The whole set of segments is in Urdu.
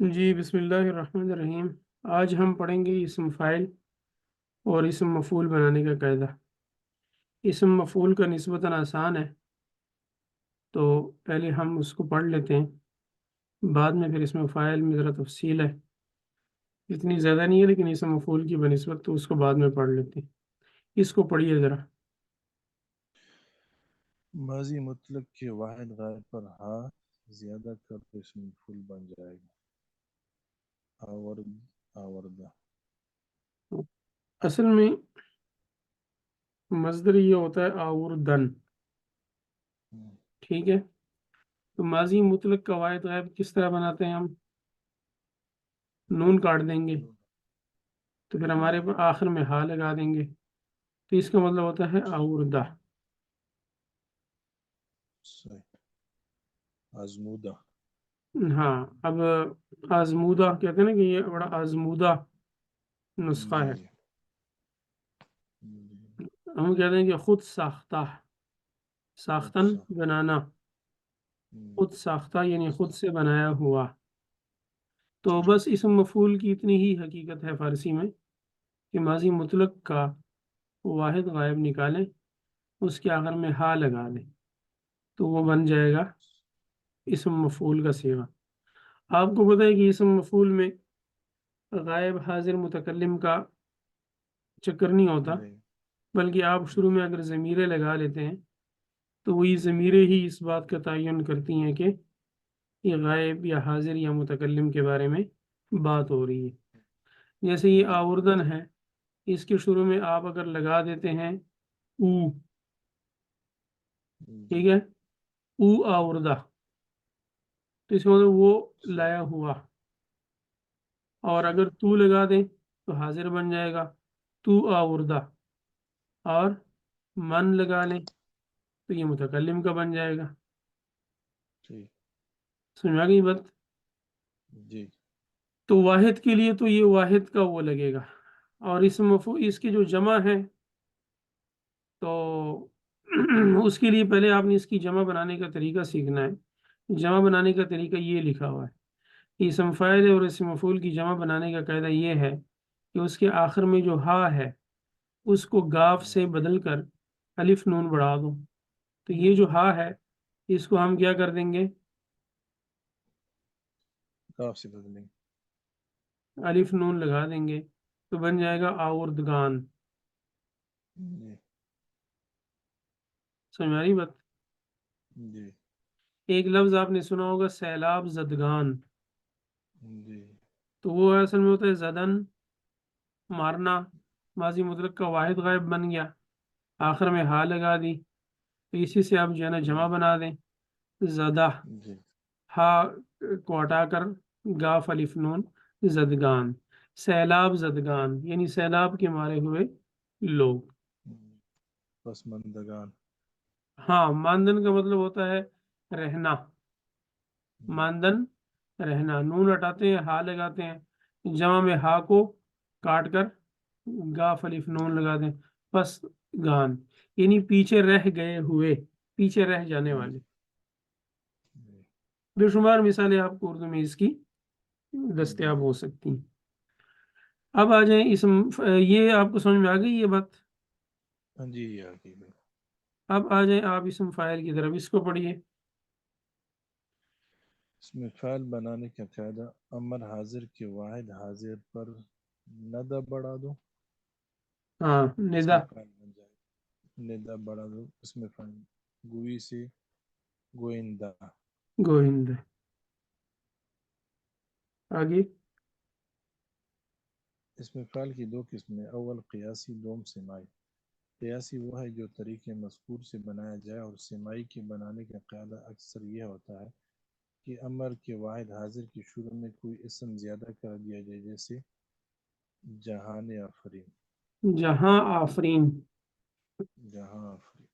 جی بسم اللہ الرحمن الرحیم۔ آج ہم پڑھیں گے اسم فاعل اور اسم مفعول بنانے کا قاعدہ۔ اسم مفعول کا نسبتاً آسان ہے، تو پہلے ہم اس کو پڑھ لیتے ہیں، بعد میں پھر اسم فاعل میں ذرا تفصیل ہے، اتنی زیادہ نہیں ہے لیکن اسم مفعول کی بنسبت تو اس کو بعد میں پڑھ لیتے ہیں۔ اس کو پڑھیے ذرا۔ ماضی مطلق کے واحد غائب پر ہا زیادہ کر تو اسم مفعول بن جائے گا۔ آورد آوردہ۔ اصل میں مصدر یہ ہوتا ہے آوردن، ٹھیک ہے؟ تو ماضی مطلق کا واحد غائب کس طرح بناتے ہیں ہم؟ نون کاٹ دیں گے تو پھر ہمارے آخر میں ہا لگا دیں گے، تو اس کا مطلب ہوتا ہے آوردہ۔ آزمودہ۔ ہاں، اب آزمودہ کہتے ہیں نا کہ یہ بڑا آزمودہ نسخہ جی ہے۔ جی جی۔ ہم کہتے ہیں کہ خود ساختہ، ساختن اچھا۔ بنانا، خود ساختہ یعنی خود سے بنایا ہوا۔ تو بس اسم مفعول کی اتنی ہی حقیقت ہے فارسی میں کہ ماضی مطلق کا واحد غائب نکالیں، اس کے آخر میں ہا لگا دیں تو وہ بن جائے گا اسم مفعول کا صیغہ۔ آپ کو پتہ ہے کہ اسم مفعول میں غائب حاضر متکلم کا چکر نہیں ہوتا، نہیں۔ بلکہ آپ شروع میں اگر ضمیریں لگا لیتے ہیں تو وہی ضمیریں ہی اس بات کا تعین کرتی ہیں کہ یہ غائب یا حاضر یا متکلم کے بارے میں بات ہو رہی ہے۔ جیسے یہ جی آوردن ہے، اس کے شروع میں آپ اگر لگا دیتے ہیں او، جی۔ ٹھیک ہے، او آوردہ، تو اس کا مطلب وہ صحیح۔ لایا ہوا، اور صحیح۔ اگر تو لگا دیں تو حاضر بن جائے گا تو آوردہ، اور من لگا لیں تو یہ متکلم کا بن جائے گا۔ ٹھیک۔ سمجھا گئی بات؟ جی۔ تو واحد کے لیے تو یہ واحد کا وہ لگے گا، اور اس کی جو جمع ہے تو اس کے لیے پہلے آپ نے اس کی جمع بنانے کا طریقہ سیکھنا ہے۔ جمع بنانے کا طریقہ یہ لکھا ہوا ہے، اسم فاعل اور اسم مفعول کی جمع بنانے کا قاعدہ یہ ہے کہ اس کے آخر میں جو ہا ہے اس کو گاف سے بدل کر الف نون بڑھا دو، تو یہ جو ہا ہے اس کو ہم کیا کر دیں گے؟ کاف سے بدلیں۔ الف نون لگا دیں گے تو بن جائے گا آوردگان۔ جی سمجھ آ رہی بات؟ جی ایک لفظ آپ نے سنا ہوگا سیلاب زدگان، جی۔ تو وہ اصل میں ہوتا ہے زدن، مارنا، ماضی مطلق کا واحد غائب بن گیا، آخر میں ہا لگا دی، تو اسی سے آپ جو ہے نا جمع بنا دیں، زدہ، جی ہا کو ہٹا کر گاف الف نون، زدگان، سیلاب زدگان یعنی سیلاب کے مارے ہوئے لوگ۔ پسماندگان۔ ہاں، ماندن کا مطلب ہوتا ہے رہنا، ماندن رہنا، نون ہٹاتے ہیں ہا لگاتے ہیں، جمع میں ہا کو کاٹ کر گاف الف نون لگا دیں، پس گان یعنی پیچھے رہ گئے ہوئے، پیچھے رہ جانے والے۔ بے شمار مثالیں آپ کو اردو میں اس کی دستیاب ہو سکتی ہیں۔ اب آ جائیں اسم، یہ آپ کو سمجھ میں آ گئی یہ بات؟ ہاں جی آگے بھی۔ اب آ جائیں آپ اسم فاعل کی طرف، اس کو پڑھیے۔ اس میں فعل بنانے کا قاعدہ امر حاضر کے واحد حاضر پر ندہ بڑھا دو، ہاں، اس ندا، میں فعل بن جائے۔ ندہ بڑھا دو، اس میں فعل گوئی سے گوئندہ۔ گوہند، آگے۔ اس میں فعل کی دو قسمیں، اول قیاسی، دوم سماعی۔ قیاسی وہ ہے جو طریقے مذکور سے بنایا جائے، اور سماعی کے بنانے کا قاعدہ اکثر یہ ہوتا ہے کہ امر کے واحد حاضر کے شروع میں کوئی اسم زیادہ کر دیا جائے، جیسے جہان آفرین۔ جہاں آفرین۔ جہاں آفرین۔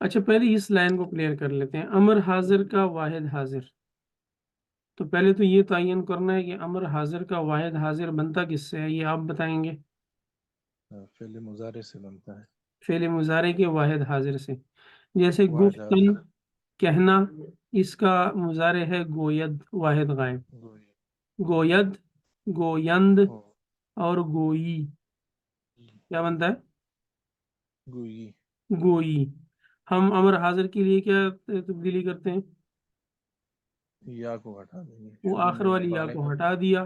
اچھا، پہلے اس لائن کو کلیئر کر لیتے ہیں، امر حاضر کا واحد حاضر، تو پہلے تو یہ تعین کرنا ہے کہ امر حاضر کا واحد حاضر بنتا کس سے ہے، یہ آپ بتائیں گے؟ فعل مضارع سے بنتا ہے۔ فعل مضارع کے واحد حاضر سے، جیسے واحد گفتن حاضر کہنا، اس کا مضارع ہے گوید واحد غائب. گوئی گوید، گویند او اور گوئی. کیا بنتا ہے؟ گوئی گوئی. ہم امر حاضر کے لیے کیا تبدیلی کرتے ہیں؟ یا کو ہٹا دیں گے، وہ شروع آخر میں والی یا بائیں کو کا ہٹا دیا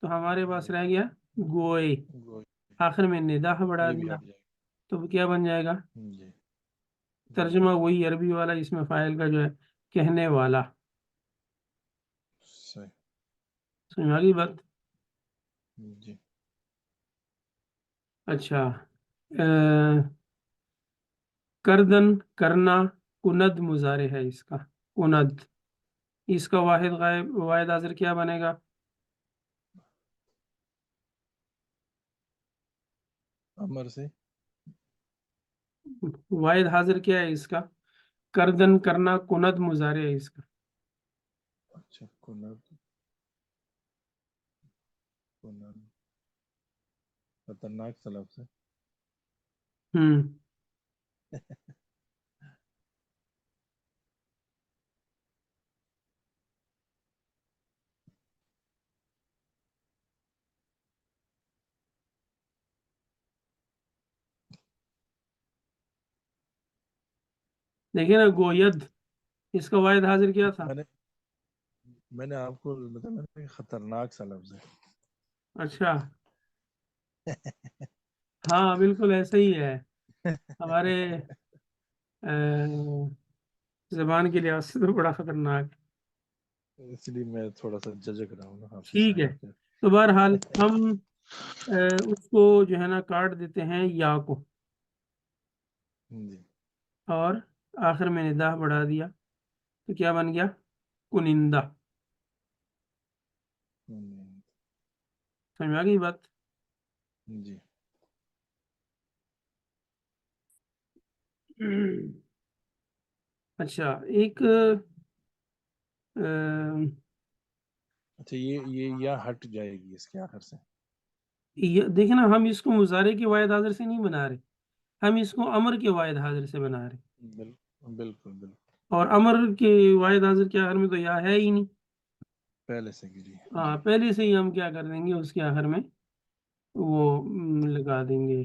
تو ہمارے پاس رہ گیا گوئے. گوئی، آخر میں ندا بڑھا یہ بھی دیا ہٹ جائے تو کیا بن جائے گا؟ گا. جی جی ترجمہ وہی عربی والا، اس میں فاعل کا جو ہے کہنے والا. صحیح. سمجھ آ گئی بات؟ جی اچھا. کردن کرنا، کند مضارع ہے اس کا. کند، اس کا واحد غائب واحد حاضر کیا بنے گا؟ امر سے واحد حاضر کیا ہے اس کا؟ کردن کرنا کند مضارع ہے اس کا. اچھا کنر کنر خطرناک سا لفظ ہے. ہوں دیکھیے نا، گوید، اس کا واحد حاضر کیا تھا؟ میں نے میں نے آپ کو بتایا نا کہ خطرناک سا لفظ ہے. اچھا. ہاں بالکل ایسا ہی ہے. ہمارے زبان کے لحاظ سے تو بڑا خطرناک. اس لیے میں تھوڑا سا ججک رہا ہوں نا آپ سے ٹھیک ہے. سوال کر. تو بہرحال ہم اس کو جو ہے نا کاٹ دیتے ہیں یا کو، جی اور آخر میں ندا بڑھا دیا تو کیا بن گیا؟ کنندہ. سمجھ آ گئی بات؟ جی اچھا. ایک اچھا یہ یا ہٹ جائے گی اس کے آخر سے. دیکھیں نا، ہم اس کو مضارع کے واحد حاضر سے نہیں بنا رہے، ہم اس کو امر کے واحد حاضر سے بنا رہے. بالکل بالکل اور امر کے واحد حاضر کے آخر میں تو یا ہے ہی نہیں. پہلے سے گری. ہاں، جی پہلے سے ہی ہم کیا کر دیں گے، اس کے آخر میں وہ لگا دیں گے،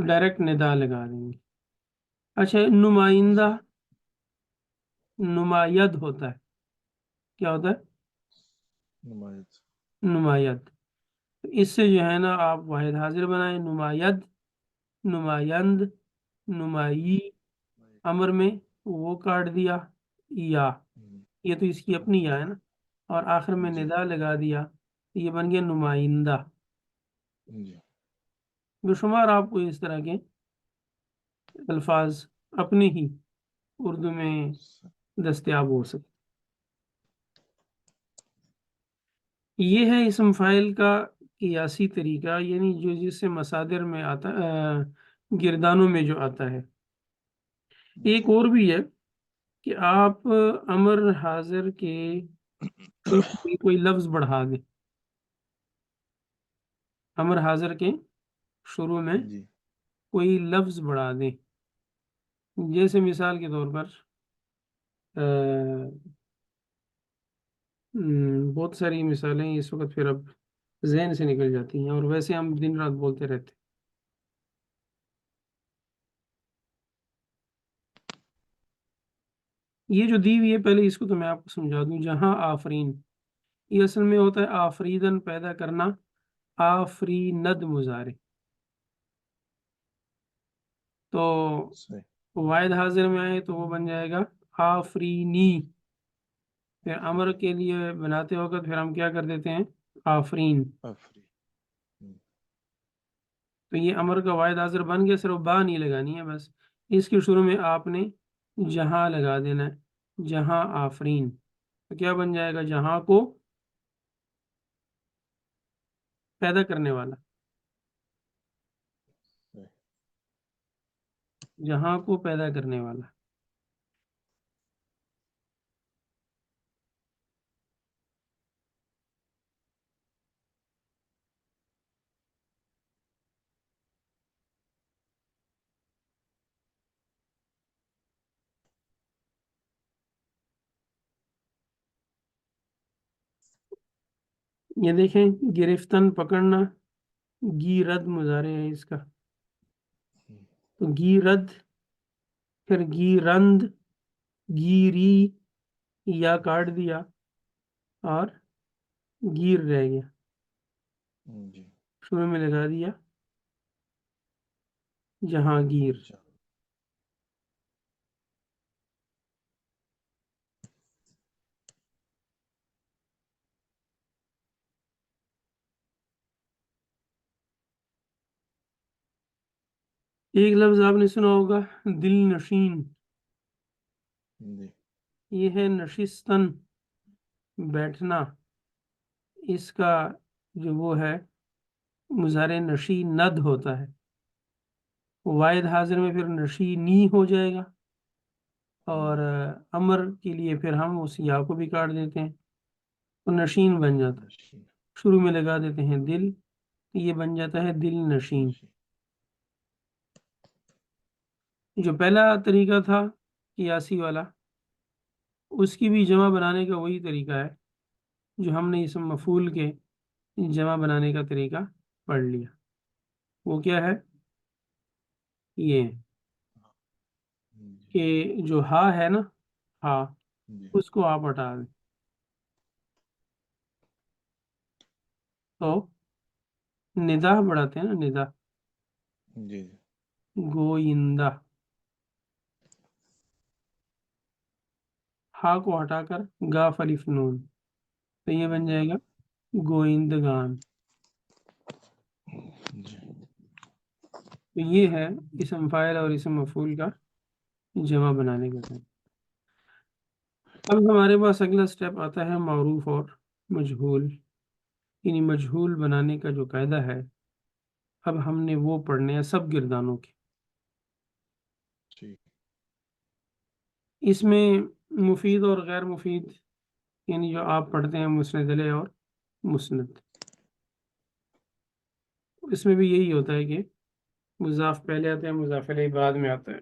ڈائریکٹ ندا لگا دیں گے. اچھا. نمائندہ، صحیح. نماید ہوتا ہے. کیا ہوتا ہے؟ نمائش. نماید. اس سے جو ہے نا آپ واحد حاضر بنائیں، نماید، نمائند، نمائی. امر میں وہ کاٹ دیا یا، یہ تو اس کی اپنی یا ہے نا، اور آخر میں جی ندا لگا دیا تو یہ بن گیا نمائندہ. جی بے شمار آپ کو اس طرح کے الفاظ اپنے ہی اردو میں دستیاب ہو سکتے. یہ ہے اسم فاعل کا قیاسی طریقہ، یعنی جو جس سے مصادر میں آتا، گردانوں میں جو آتا ہے. ایک جی اور بھی ہے کہ آپ امر حاضر کے شروع میں کوئی لفظ بڑھا دیں. امر حاضر کے شروع میں جی کوئی لفظ بڑھا دیں. جیسے مثال کے طور پر بہت ساری مثالیں اس وقت پھر اب ذہن سے نکل جاتی ہیں، اور ویسے ہم دن رات بولتے رہتے ہیں. یہ جو دی ہوئی ہے، پہلے اس کو تو میں آپ کو سمجھا دوں. جہاں آفرین، یہ اصل میں ہوتا ہے آفریدن، پیدا کرنا. آفریند مضارع. تو صحیح. واحد حاضر میں آئے تو وہ بن جائے گا آفرینی. پھر امر کے لیے بناتے وقت پھر ہم کیا کر دیتے ہیں؟ آفرین. آفری. تو یہ امر کا واحد حاضر بن گیا، صرف با نہیں لگانی ہے بس. اس کے شروع میں آپ نے جہاں لگا دینا ہے، جہاں آفرین. تو کیا بن جائے گا؟ جہاں کو پیدا کرنے والا. جہاں کو پیدا کرنے والا. یہ دیکھیں گرفتن پکڑنا، گی رد مضارع ہے اس کا، تو گی رد، پھر گی رند، گیری، یا کاٹ دیا اور گیر رہ گیا، جی شروع میں لگا دیا جہانگیر۔ اچھا ایک لفظ آپ نے سنا ہوگا دل نشین، جی یہ ہے نشستن، بیٹھنا، اس کا جو وہ ہے مضارع نشی ند ہوتا ہے، واحد حاضر میں پھر نشی نی ہو جائے گا، اور امر کے لیے پھر ہم اس یا کو بھی کاٹ دیتے ہیں تو نشین بن جاتا ہے، نشین شروع میں لگا دیتے ہیں دل، یہ بن جاتا ہے دل نشین۔ نشین جو پہلا طریقہ تھا قیاسی والا، اس کی بھی جمع بنانے کا وہی طریقہ ہے جو ہم نے اسم مفعول کے جمع بنانے کا طریقہ پڑھ لیا، وہ کیا ہے؟ یہ جی کہ جو ہا ہے نا، ہا، جی اس کو آپ ہٹا دیں تو ندا بڑھاتے ہیں نا، ندا، جی گوئندہ، ہا کو ہٹا کر گاف الف نون، تو یہ بن جائے گا گوئندگان۔ جی تو یہ ہے اسم فاعل اور اسم مفعول کا جمع بنانے کا طریقہ۔ اب ہمارے پاس اگلا سٹیپ آتا ہے معروف اور مجہول، یعنی مجہول بنانے کا جو قاعدہ ہے، اب ہم نے وہ پڑھنے ہیں سب گردانوں کے۔ ٹھیک اس میں مفید اور غیر مفید، یعنی جو آپ پڑھتے ہیں مسند علیہ اور مسند، اس میں بھی یہی ہوتا ہے کہ مضاف پہلے آتے ہیں، مضاف علیہ بعد میں آتا ہے۔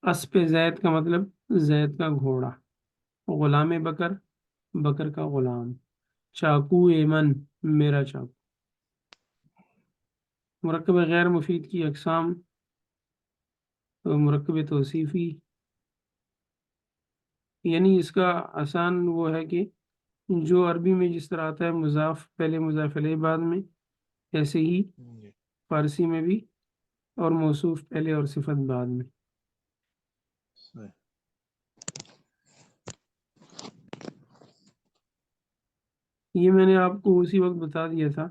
اسب زید کا مطلب زید کا گھوڑا، غلام بکر، بکر کا غلام، چاقو ایمن، میرا چاقو۔ مرکب غیر مفید کی اقسام، تو مرکب توصیفی، یعنی اس کا آسان وہ ہے کہ جو عربی میں جس طرح آتا ہے مضاف پہلے مضاف علیہ بعد میں، ایسے ہی جی فارسی میں بھی، اور موصوف پہلے اور صفت بعد میں۔ صحیح یہ میں نے آپ کو اسی وقت بتا دیا تھا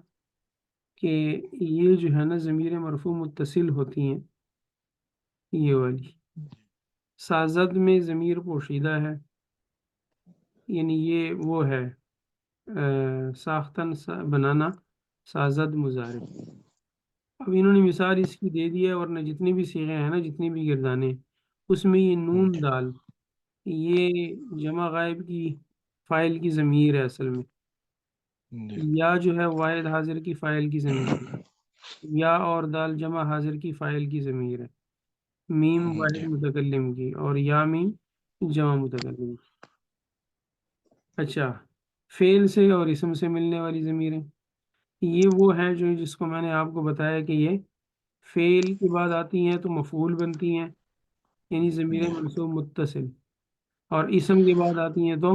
کہ یہ جو ہے نا ضمیر مرفوع متصل ہوتی ہیں، یہ والی سازد میں ضمیر پوشیدہ ہے، یعنی یہ وہ ہے ساختن بنانا سازد مضارع۔ اب انہوں نے مثال اس کی دے دی ہے، ورنہ جتنی بھی صیغے ہیں نا، جتنی بھی گردانے، اس میں یہ نون دال، یہ جمع غائب کی فاعل کی ضمیر ہے اصل میں، جی یا جو ہے واحد حاضر کی فاعل کی ضمیر ہے، یا اور دال جمع حاضر کی فاعل کی ضمیر ہے، میم واحد جی متکلم کی، اور یا میم جمع متکلم کی۔ اچھا، فعل سے اور اسم سے ملنے والی ضمیریں، یہ وہ ہیں جو جس کو میں نے آپ کو بتایا کہ یہ فعل کے بعد آتی ہیں تو مفعول بنتی ہیں، یعنی ضمیر جی منصوب متصل، اور اسم کے بعد آتی ہیں تو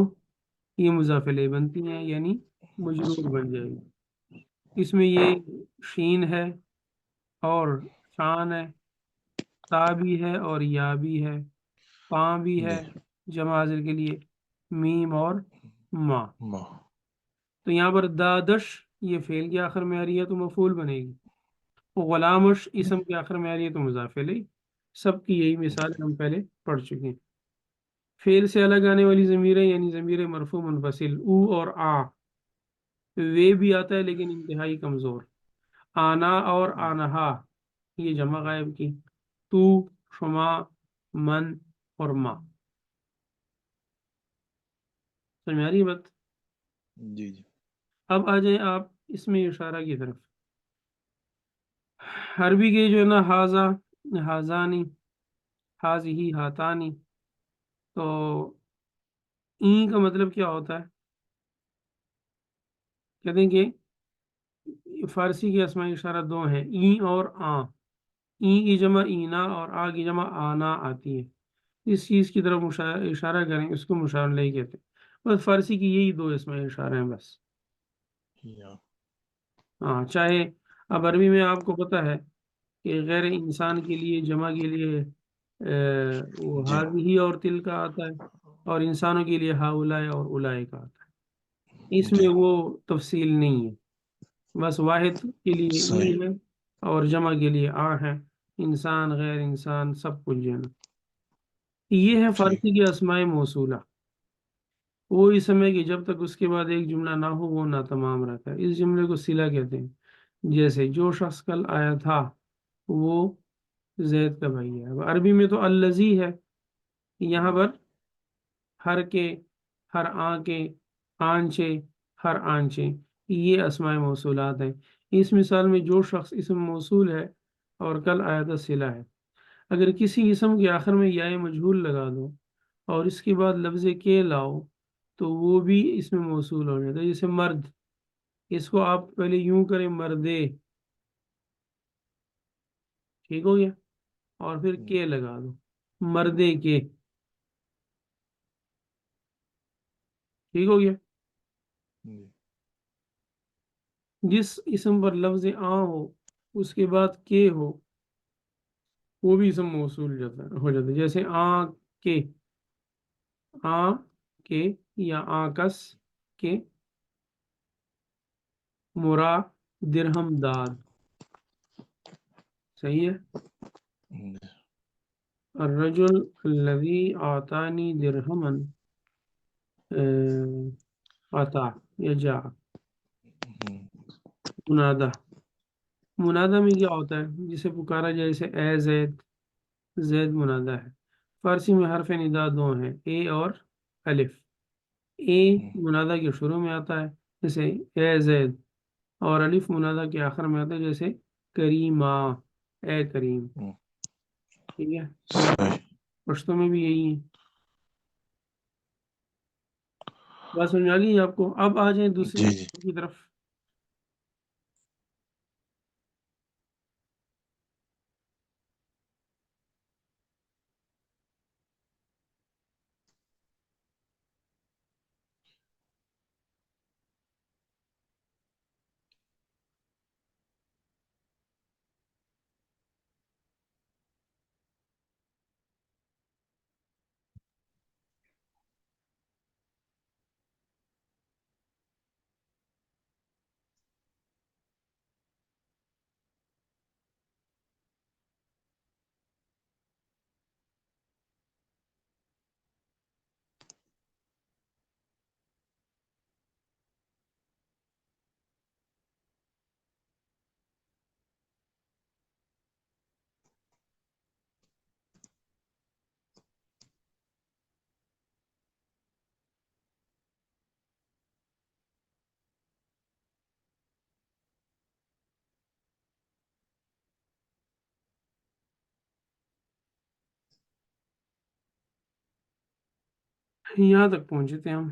یہ مضاف الیہ بنتی ہیں، یعنی مجرور بن جائے گی۔ اس میں یہ شین ہے اور شان ہے، تا بھی ہے اور یا بھی ہے، پاں بھی ہے جی جمع حاضر کے لیے، میم اور ما۔ ماں تو یہاں پر دادش یہ فعل کے آخر میں آ رہی ہے تو مفعول بنے گی، غلامش اسم کے آخر میں آ رہی ہے تو مضاف الیہ۔ سب کی یہی مثال ہم پہلے پڑھ چکے ہیں۔ فعل سے الگ آنے والی ضمیریں، یعنی ضمیر مرفوع منفصل، او اور آ، وے بھی آتا ہے لیکن انتہائی کمزور، آنا اور آنہا، یہ جمع غائب کی، تو، شما، من اور ما۔ سمجھ میں آ رہی ہے بات؟ جی جی اب آ جائیں آپ اس میں اشارہ کی طرف۔ عربی کے جو ہے نا ہاضا، ہاضانی، حاضی، ہاتانی، تو این کا مطلب کیا ہوتا ہے؟ کہتے ہیں کہ فارسی کے اسماء اشارہ دو ہیں، ای اور آ۔ ای کی جمع اینا اور آ کی جمع آنا آتی ہے، اس چیز کی طرف اشارہ کریں اس کو مشار الیہ کہتے ہیں۔ بس فارسی کی یہی دو اسماء اشارہ ہیں بس۔ یا ہاں، چاہے اب عربی میں آپ کو پتہ ہے کہ غیر انسان کے لیے جمع کے لیے وہ جی ہی اور تل کا آتا ہے، اور انسانوں کے لیے ہاؤلائے اور اولائے کا آتا ہے، اس جی میں وہ تفصیل نہیں ہے، بس واحد کے لیے ای صحیح ہے اور جمع کے لیے آ ہے، انسان غیر انسان سب کچھ جو ہے نا۔ یہ ہے ٹھیک فارسی کی اسماء موصولہ۔ وہ اس سمے کہ جب تک اس کے بعد ایک جملہ نہ ہو وہ ناتمام رہتا ہے، اس جملے کو صلہ کہتے ہیں۔ جیسے جو شخص کل آیا تھا وہ زید کا بھائی ہے۔ اب عربی میں تو الذی ہے، یہاں پر ہر کے، ہر آن کے، آنچے، ہر آنچے، یہ اسماء موصولات ہیں۔ اس مثال میں جو شخص اسم موصول ہے اور کل آیا تھا صلہ ہے۔ اگر کسی اسم کے آخر میں یا مجہول لگا دو اور اس کے بعد لفظ کے لاؤ تو وہ بھی اس میں موصول ہو جاتا ہے۔ جیسے مرد، اس کو آپ پہلے یوں کریں مردے، ٹھیک ہو گیا، اور پھر کے لگا دو، مردے کے، ٹھیک ہو گیا۔ جی جس اسم پر لفظ آ ہو اس کے بعد کے ہو وہ بھی اسم موصول ہو جاتا ہے۔ جیسے کے، آ کے یا آکس کے، مرا درہم داد، صحیح ہے۔ الرجل الذي اعطاني درہما عطا یا جا۔ منادہ، منادہ میں کیا ہوتا ہے؟ جسے پکارا جائے، جیسے اے زید، زید منادہ ہے۔ فارسی میں حرف ندا دو ہیں، اے اور الف۔ اے منادہ کے شروع میں آتا ہے جیسے اے زید، اور الف منادہ کے آخر میں آتا ہے جیسے کریما، اے کریم، ٹھیک ہے۔ صحیح پشتوں میں بھی یہی ہے۔ بات سمجھ آ گئی آپ کو؟ اب آ جائیں دوسری جی جی کی طرف۔ یہاں تک پہنچے تھے ہم۔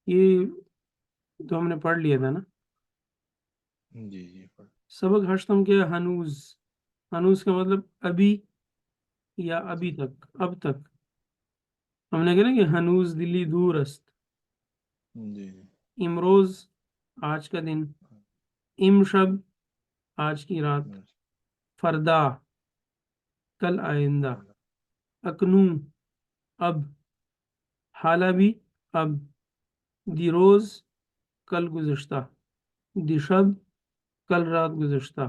یہ تو ہم نے پڑھ لیا تھا نا۔ جی جی سبق ہشتم کے ہنوز، ہنوز کا مطلب ابھی یا ابھی تک، اب تک۔ ہم نے کہا نا کہ ہنوز دلی دور است، جی امروز آج کا دن، ام شب آج کی رات، فردا کل آئندہ، اکنوں اب، حالہ بھی اب، دیروز کل گزشتہ، دیشب کل رات گزشتہ،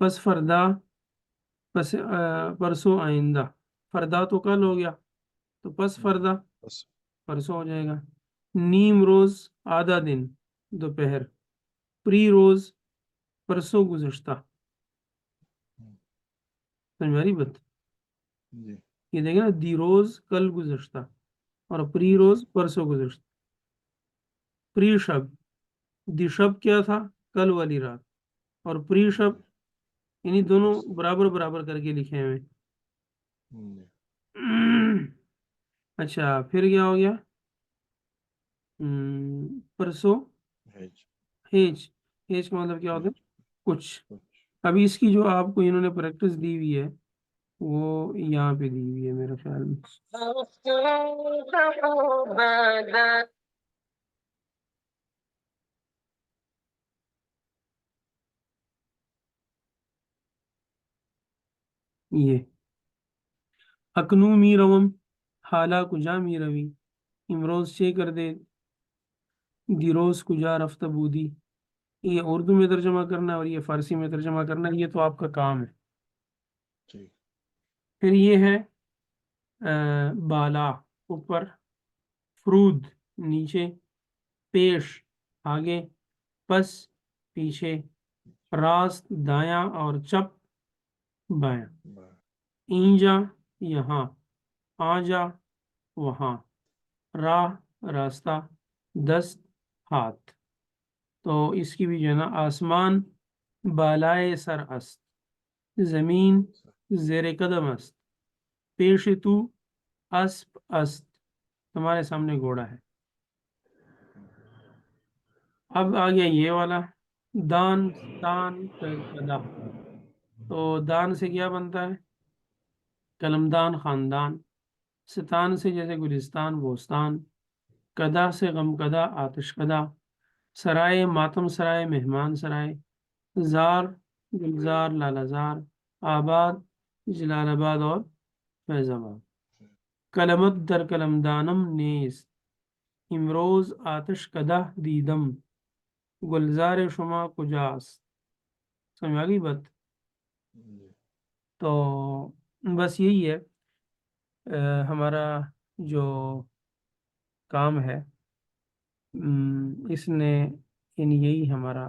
پس فردا پرسوں آئندہ۔ فردا تو کل ہو گیا تو پس فردا بس پرسوں ہو جائے گا۔ نیم روز آدھا دن، دوپہر، پری روز پرسوں گزشتہ، سمجھ رہی بات؟ جی یہ دیکھیں نا، دی روز کل گزشتہ اور پری جی روز پرسوں گزشتہ۔ پری شب، دی شب کیا تھا؟ کل والی رات، اور پری شب یعنی دونوں برابر برابر کر کے لکھے ہوئے۔ جی اچھا پھر کیا ہو گیا؟ پرسو ہیج ہیج، ہیج کا مطلب کیا ہوتا ہیج ہے؟ کچھ. کچھ. ابھی اس کی جو آپ کو انہوں نے پریکٹس دی ہوئی ہے وہ یہاں پہ دی ہوئی ہے میرے خیال میں. یہ اکنو می روم حالا کجا می روی، امروز چے کر دے دیروز کجا رفت بودی. یہ اردو میں ترجمہ کرنا ہے اور یہ فارسی میں ترجمہ کرنا ہے، یہ تو آپ کا کام ہے. ٹھیک. پھر یہ ہے بالا اوپر، فرود نیچے، پیش آگے، پس پیچھے، راست دایاں اور چپ بایاں. بائیں. اینجا یہاں، آجا وہاں، راہ راستہ، دست ہاتھ. تو اس کی بھی جو ہے نا، آسمان بالائے سر است، زمین زیر قدم است، پیش تو اسب است، تمہارے سامنے گھوڑا ہے. اب آ گیا یہ والا، دان دان کدا. تو دان سے کیا بنتا ہے؟ قلمدان خاندان. ستان سے جیسے گلستان بوستان. کدا سے غم کدا آتش کدا. سرائے ماتم سرائے مہمان سرائے. زار گلزار لالہ زار. آباد جلال آباد اور فیض آباد. کلمت در قلمدانم نیست، امروز آتش کده دیدم، گلزار شما کجاست. سمجھ آ گئی بات؟ جی. تو بس یہی ہے ہمارا جو کام ہے، اس نے یعنی یہی ہمارا